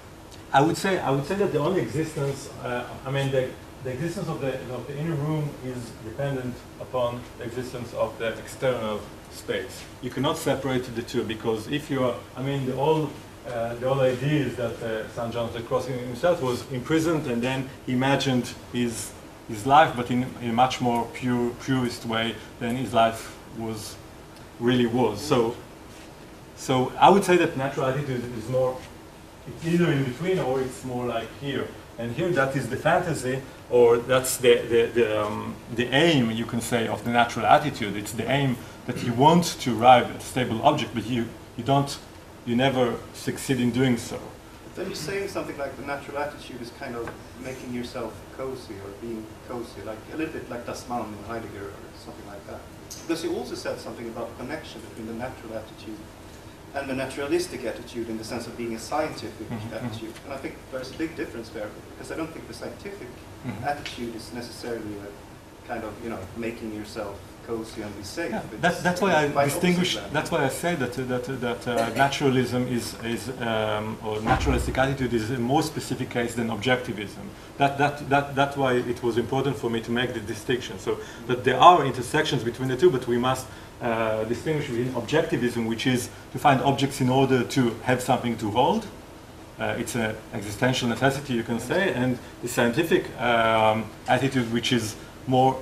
I would say that the only existence, the existence of the inner room is dependent upon the existence of the external space. You cannot separate the two, because if you are, the whole idea is that St. John of the Cross himself was imprisoned and then imagined his life, but in a much more purist way than his life really was. So I would say that natural attitude is more, it's either in between or it's more like here. And here that is the fantasy, or that's the aim, you can say, of the natural attitude. It's the aim that you want to arrive at a stable object, but you never succeed in doing so. Then you're saying something like the natural attitude is kind of making yourself cozy or being cozy, like a little bit like Dorfman in Heidegger or something like that. Because you also said something about the connection between the natural attitude and the naturalistic attitude in the sense of being a scientific attitude. And I think there's a big difference there, because I don't think the scientific attitude is necessarily a kind of, making yourself cozy and be safe. Yeah, that's why I distinguish. That's why I say that naturalism or naturalistic attitude is a more specific case than objectivism. That's why it was important for me to make the distinction. So that there are intersections between the two, but we must distinguish between objectivism, which is to find objects in order to have something to hold. It's an existential necessity, you can say, and the scientific attitude, which is more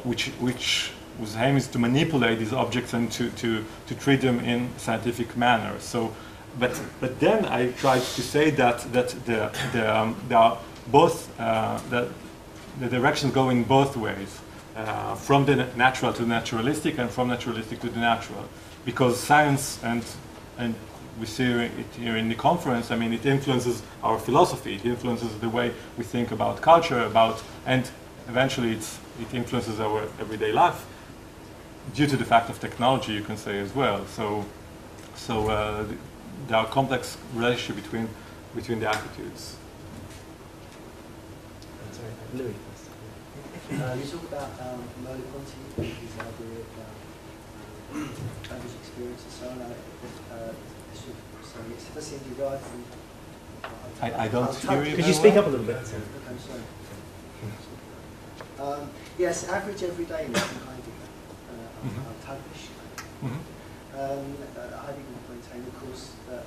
whose aim is to manipulate these objects and to treat them in scientific manner. So, but then I tried to say that there are both the directions go in both ways, from the natural to the naturalistic, and from naturalistic to the natural, because science and we see it here in the conference. I mean, it influences our philosophy. It influences the way we think about culture, and eventually it influences our everyday life. Due to the fact of technology, you can say as well. So there are complex relationship between the attitudes. Sorry, Louis. You talk about Merleau-Ponty, his idea of average experience and so on. It does seem derived from. I don't hear you. Could you speak up a little bit? Okay, sorry. Yes, average everydayness in Heidegger. Heidegger maintained, of course, that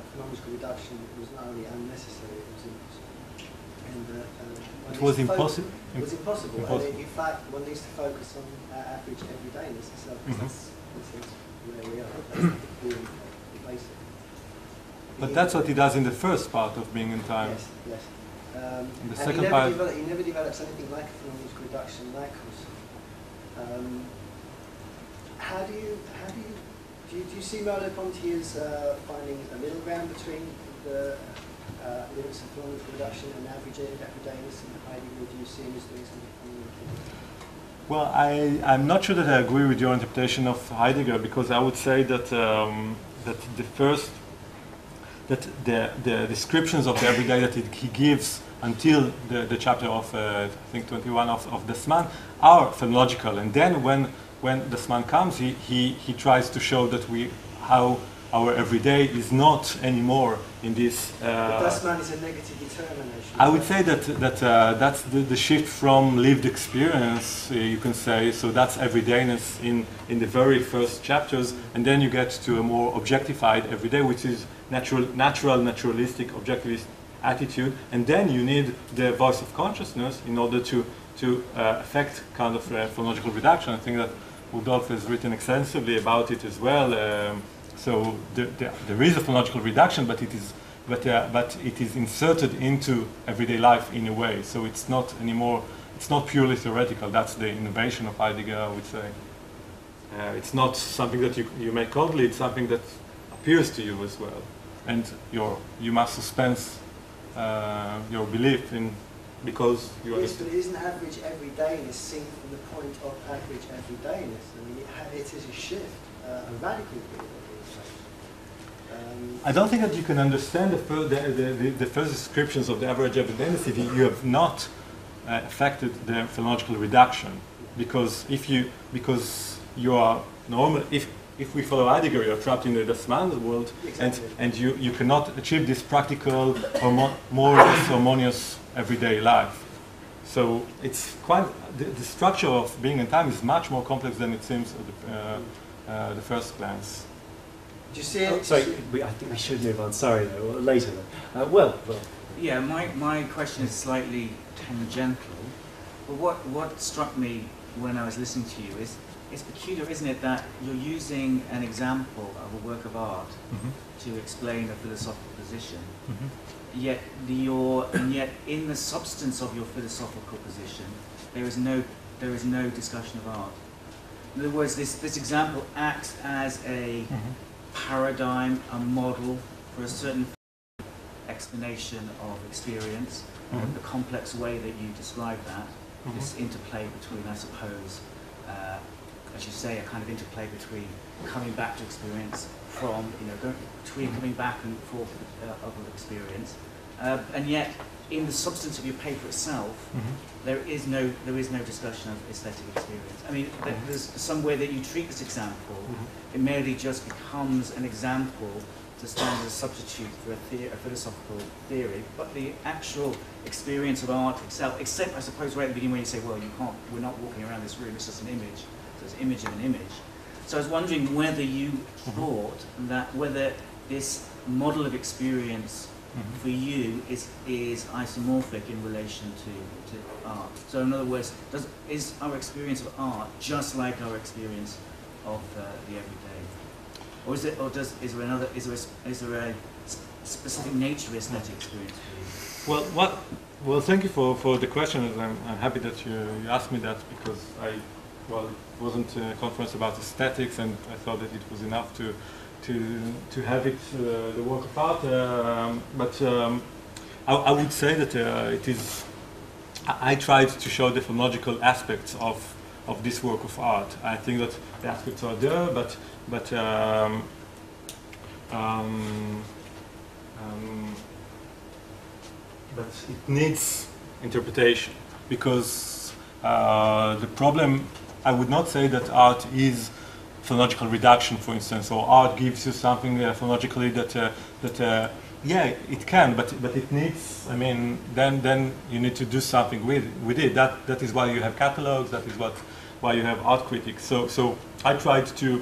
phenomenological reduction was not only unnecessary, it was impossible. And it was impossible? It was impossible. And in fact, one needs to focus on average everydayness itself, because that's where we are. That's the basic. But that's what he does in the first part of Being in Time. Yes, yes. In the second part, he never develops anything like a phenomenological reduction in that course. Do you see Merleau-Ponty as finding a middle ground between the limits of phenomenological reduction and average everydayness in Heidegger, or do you see him as doing something fundamentally? well, I'm not sure that I agree with your interpretation of Heidegger, because I would say that the descriptions of the everyday that he gives until the chapter of I think 21 of Dorfman are phenomenological, and then when Dorfman comes, he tries to show that how our everyday is not anymore in this. But Dorfman is a negative determination. I would say that's the shift from lived experience, you can say. So that's everydayness in the very first chapters, and then you get to a more objectified everyday, which is naturalistic, objectivist attitude, and then you need the voice of consciousness in order to affect kind of phenomenological reduction. I think that Rudolf has written extensively about it as well. So there is a phenomenological reduction, but it is inserted into everyday life in a way. So it's not anymore. It's not purely theoretical. That's the innovation of Heidegger, I would say. It's not something that you make coldly. It's something that appears to you as well, and you must suspend your belief in, because you Yes, but isn't average everydayness seen from the point of average everydayness? I mean, it is a shift, a radical bit. I don't think that you can understand the first descriptions of the average everydayness if you have not affected the phenomenological reduction, because you are normal. If we follow Heidegger, you're trapped in the Dorfman world, exactly. and you cannot achieve this practical or more or less harmonious everyday life. So it's quite the structure of Being in Time is much more complex than it seems at the first glance. Do you see it? Sorry, I think we should move on. Sorry, though, later. Well. Yeah, my question is slightly tangential. But what struck me when I was listening to you it's peculiar, isn't it, that you're using an example of a work of art to explain a philosophical position, yet in the substance of your philosophical position, there is no discussion of art. In other words, this example acts as a paradigm, a model for a certain explanation of experience, the complex way that you describe that, this interplay between, I suppose, as you say, a kind of interplay between coming back to experience from, between coming back and forth of experience, and yet in the substance of your paper itself, there is no discussion of aesthetic experience. I mean, there's some way that you treat this example, it merely just becomes an example to stand as a substitute for a philosophical theory, but the actual experience of art itself, except I suppose right at the beginning when you say, well, we're not walking around this room, it's just an image, so it's an image of an image. So I was wondering whether you thought that whether this model of experience for you is isomorphic in relation to art. So in other words, is our experience of art just like our experience of the everyday? Or is there a specific nature of aesthetic experience for you? Well, thank you for the question. I'm happy that you asked me that, because it wasn't a conference about aesthetics, and I thought that it was enough to have it the work of art. But I would say that it is. I tried to show the phonological aspects of this work of art. I think that the aspects are there, but it needs interpretation, because the problem, I would not say that art is phonological reduction, for instance, or art gives you something phonologically that yeah, it can, but it needs. I mean, then you need to do something with it. That is why you have catalogs. That is why you have art critics. So I tried to,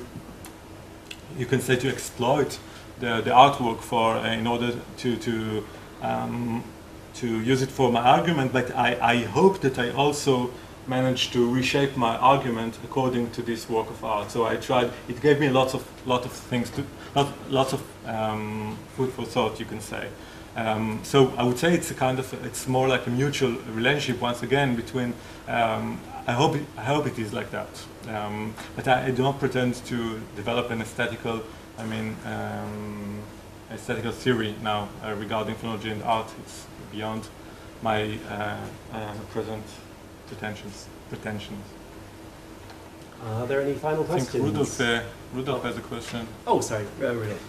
you can say, to exploit the artwork for in order to use it for my argument. But I hope that I also managed to reshape my argument according to this work of art. So I tried. It gave me lots of things to, lots of food for thought, you can say. So I would say it's more like a mutual relationship once again between. I hope it is like that. But I do not pretend to develop an aesthetical theory now regarding phonology and art. It's beyond my present pretensions. Are there any final questions? I think Rudolf has a question. Oh, sorry, Rudolf.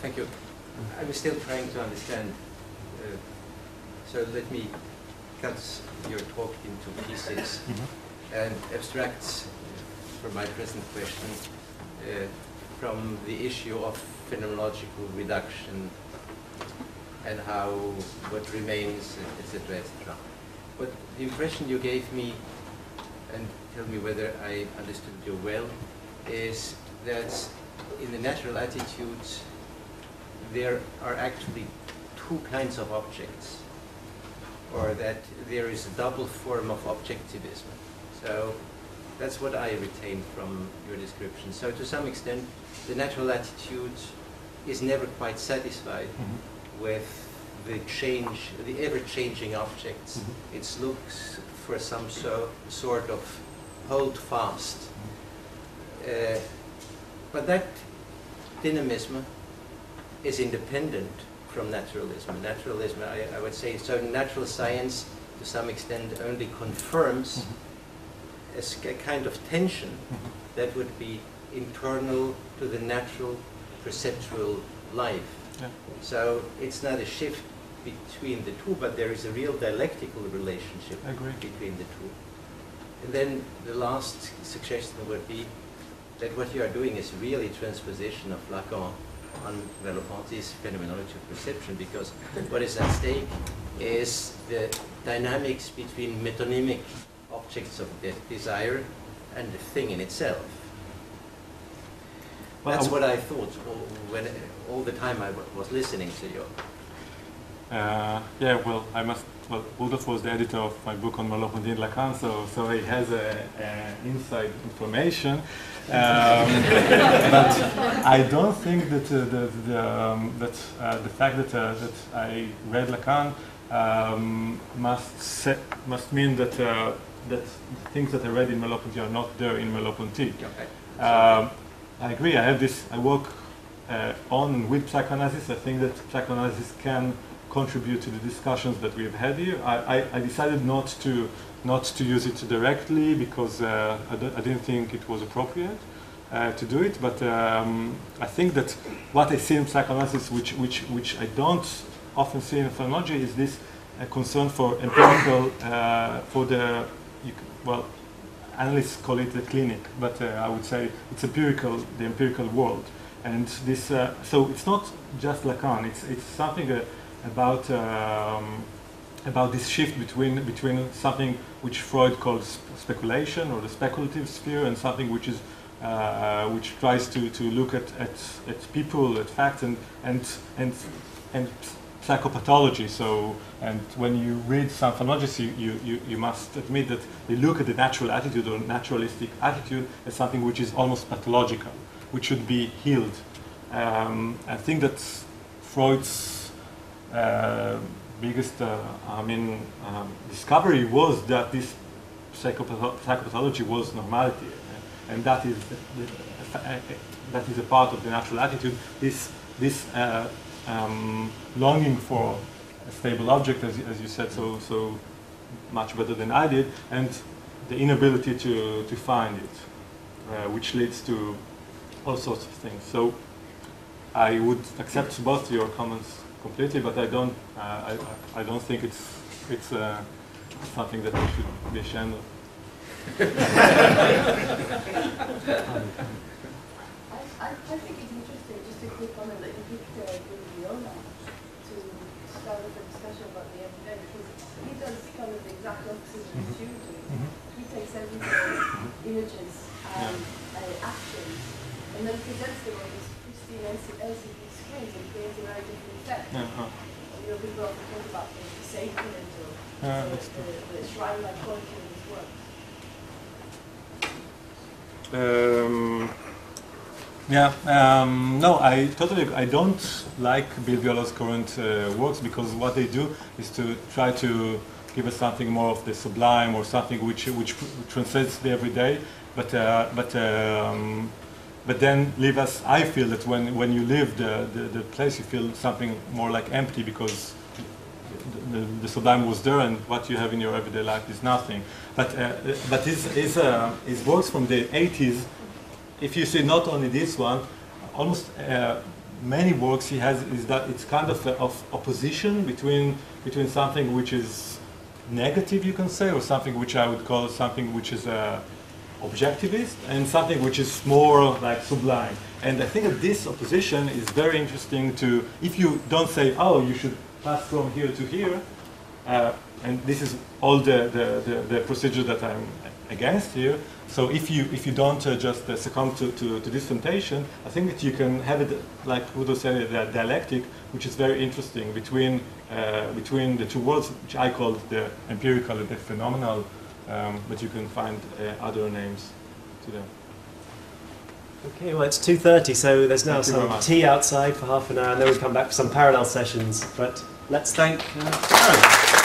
Thank you. I was still trying to understand, so let me cut your talk into pieces and abstract from my present question from the issue of phenomenological reduction and how what remains, etc., etc. But the impression you gave me, and tell me whether I understood you well, is that in the natural attitudes there are actually two kinds of objects, or that there is a double form of objectivism. So that's what I retained from your description. So to some extent, the natural attitude is never quite satisfied with the ever-changing objects. It looks for some sort of hold fast. But that dynamism is independent from naturalism. Naturalism, I would say, so natural science to some extent only confirms a kind of tension that would be internal to the natural perceptual life. Yeah. So it's not a shift between the two, but there is a real dialectical relationship between the two. And then the last suggestion would be that what you are doing is really transposition of Lacan on Merleau-Ponty's phenomenology of perception, because what is at stake is the dynamics between metonymic objects of desire and the thing in itself. Well, that's what I thought when all the time I was listening to you. Yeah, well, well, Rudolf was the editor of my book on Merleau-Ponty and Lacan, so he has inside information. But I don't think that the fact that I read Lacan must mean that that things that I read in Merleau-Ponty are not there in Merleau-Ponty. Okay. I agree. I work on and with psychoanalysis. I think that psychoanalysis can contribute to the discussions that we've had here. I decided not to use it directly because I didn't think it was appropriate to do it. But I think that what I see in psychoanalysis, which I don't often see in phenomenology, is this concern for empirical, for the well, analysts call it the clinic, but I would say it's empirical, the empirical world. And this, so it's not just Lacan. It's something about this shift between something which Freud calls speculation or the speculative sphere, and something which is which tries to look at people, at facts, and psychopathology. So, and when you read some phenomenologists, you must admit that they look at the natural attitude or naturalistic attitude as something which is almost pathological, which should be healed. I think that Freud's biggest, discovery was that this psychopathology was normality, and that is a part of the natural attitude. This longing for a stable object, as you said so much better than I did, and the inability to find it, which leads to all sorts of things. So I would accept both your comments completely, but I don't think it's something that we should be ashamed of. I think it's interesting, just a quick comment, that you picked Viola to start with a discussion about the everyday, because he does kind of the exact opposite of what you do. He takes everyday images and actions, and then presents them on these pristine LCD screens and creates a very different effect. People often talk about the sacred or the shrine-like quality of his work. No, I don't like Bill Viola's current works, because what they do is to try to give us something more of the sublime, or something which transcends the everyday, but then leave us. I feel that when you leave the place, you feel something more like empty, because the sublime was there, and what you have in your everyday life is nothing. But his works from the 80s, if you see not only this one, almost many works he has, is that it's kind of opposition between something which is negative, you can say, or something which I would call something which is objectivist, and something which is more like sublime. And I think that this opposition is very interesting to, if you don't say, oh, you should pass from here to here, and this is all the procedure that I'm against here. So if you don't just succumb to this temptation, I think that you can have it, like Udo said, the dialectic, which is very interesting between the two worlds, which I call the empirical and the phenomenal, but you can find other names to them. Okay, well, it's 2:30, so there's now some tea outside for half an hour, and then we'll come back for some parallel sessions. But let's thank Eran.